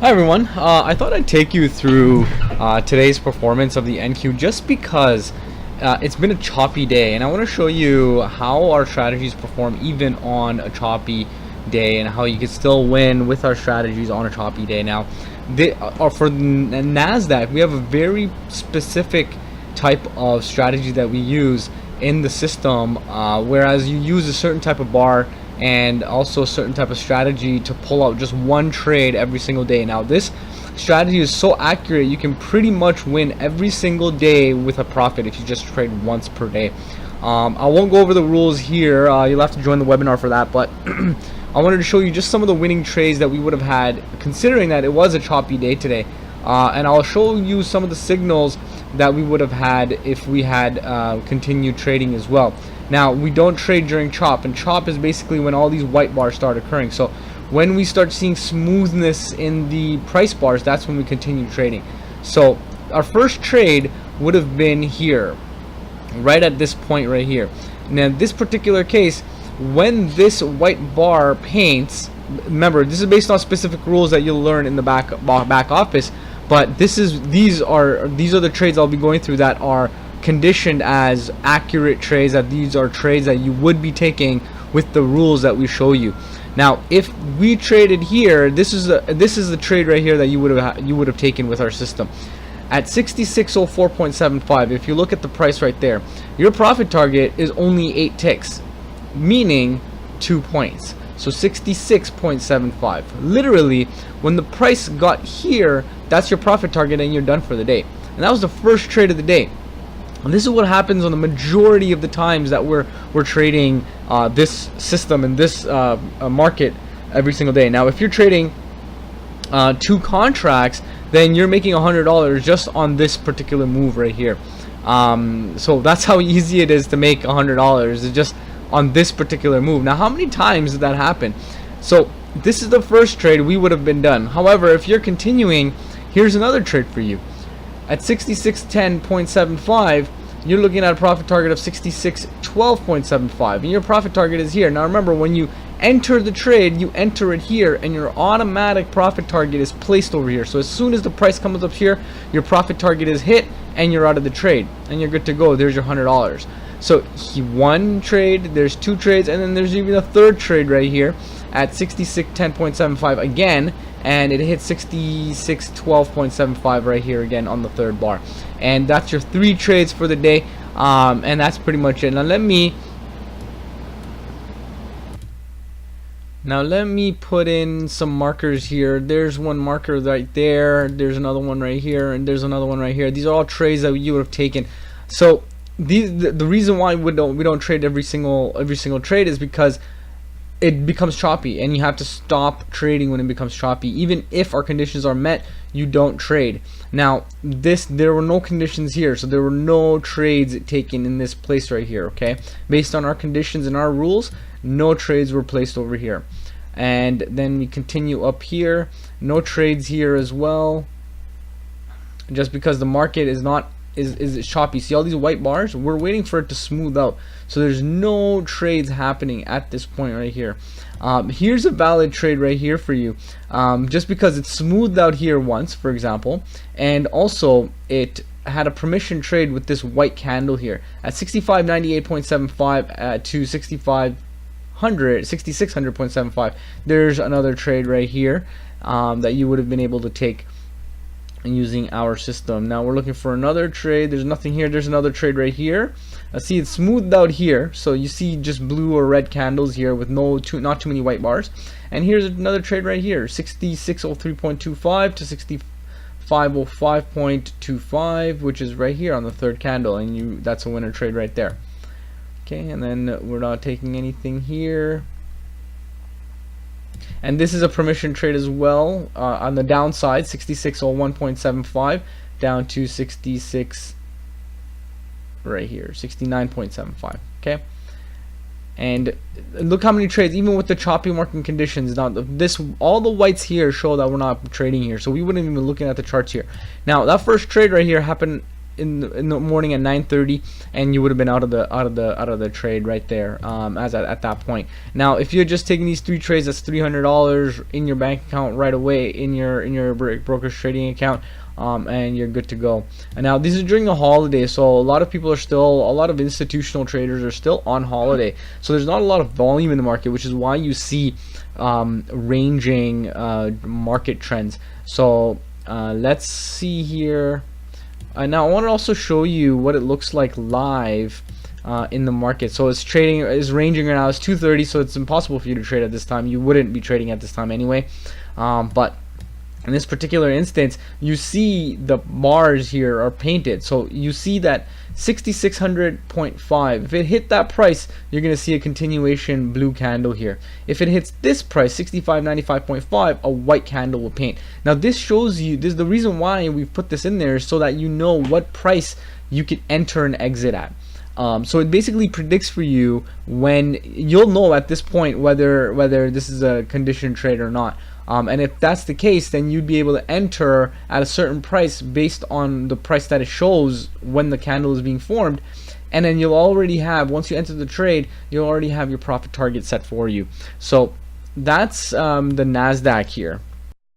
Hi everyone, I thought I'd take you through today's performance of the NQ just because it's been a choppy day, and I want to show you how our strategies perform even on a choppy day and how you can still win with our strategies on a choppy day. Now, for the Nasdaq, we have a very specific type of strategy that we use in the system, whereas you use a certain type of bar and also a certain type of strategy to pull out just one trade every single day. Now this strategy is so accurate, you can pretty much win every single day with a profit if you just trade once per day. I won't go over the rules here, you'll have to join the webinar for that, but I wanted to show you just some of the winning trades that we would have had considering that it was a choppy day today, and I'll show you some of the signals that we would have had if we had continued trading as well. Now, we don't trade during chop, and chop is basically when all these white bars start occurring. So when we start seeing smoothness in the price bars, that's when we continue trading. So our first trade would have been here, right at this point right here. Now, in this particular case, when this white bar paints, remember, this is based on specific rules that you'll learn in the back office, but these are the trades I'll be going through that are conditioned as accurate trades, that these are trades that you would be taking with the rules that we show you. Now, if we traded here, this is the trade right here that you would have taken with our system at 6604.75. If you look at the price right there, your profit target is only 8 ticks, meaning 2 points. So 66.75. Literally, when the price got here, that's your profit target and you're done for the day. And that was the first trade of the day. And this is what happens on the majority of the times that we're trading this system and this market every single day. Now, if you're trading 2 contracts, then you're making $100 just on this particular move right here. So that's how easy it is to make $100, is just on this particular move. Now, how many times did that happen? So this is the first trade we would have been done. However, if you're continuing, here's another trade for you. At 6610.75, you're looking at a profit target of 6612.75, and your profit target is here. Now remember, when you enter the trade, you enter it here, and your automatic profit target is placed over here. So as soon as the price comes up here, your profit target is hit, and you're out of the trade, and you're good to go. There's your $100. So one trade, there's 2 trades, and then there's even a third trade right here at 6610.75 again, and it hits 6612.75 right here again on the third bar. And that's your 3 trades for the day, and that's pretty much it. Now let me put in some markers here. There's one marker right there, there's another one right here, and there's another one right here. These are all trades that you would have taken. So the reason why we don't trade every single trade is because it becomes choppy, and you have to stop trading when it becomes choppy. Even if our conditions are met, you don't trade. Now there were no conditions here, so there were no trades taken in this place right here. Okay, based on our conditions and our rules, no trades were placed over here. And then we continue up here, no trades here as well, just because the market is choppy. See all these white bars? We're waiting for it to smooth out, so there's no trades happening at this point right here. Here's a valid trade right here for you, just because it's smoothed out here once, for example, and also it had a permission trade with this white candle here at 6598.75 to 6600.75. There's another trade right here that you would have been able to take using our system. Now we're looking for another trade. There's nothing here. There's another trade right here. See, it's smoothed out here, so you see just blue or red candles here with not too many white bars. And here's another trade right here, 6603.25 to 6505.25, which is right here on the third candle, and that's a winner trade right there. Okay, and then we're not taking anything here. And this is a permission trade as well, on the downside, 6601.75 down to 66 right here, 69.75. okay, and look how many trades, even with the choppy market conditions. Now all the whites here show that we're not trading here, so we wouldn't even be looking at the charts here. Now that first trade right here happened in the morning at 9:30, and you would have been out of the trade right there, at that point. Now, if you're just taking these 3 trades, that's $300 in your bank account right away in your broker's trading account. And you're good to go. And now these are during the holiday, so a lot of people are still, a lot of institutional traders are still on holiday, so there's not a lot of volume in the market, which is why you see ranging market trends. So let's see here. Now I want to also show you what it looks like live in the market. So it's ranging right now. It's 2:30, so it's impossible for you to trade at this time. You wouldn't be trading at this time anyway, but in this particular instance, you see the bars here are painted. So you see that 6600.5. If it hit that price, you're going to see a continuation blue candle here. If it hits this price, 6595.5, a white candle will paint. Now this shows you, this is the reason why we've put this in there, so that you know what price you can enter and exit at. So it basically predicts for you when you'll know at this point whether this is a condition trade or not. And if that's the case, then you'd be able to enter at a certain price based on the price that it shows when the candle is being formed. And then you'll already have, once you enter the trade, you'll already have your profit target set for you. So that's the Nasdaq here.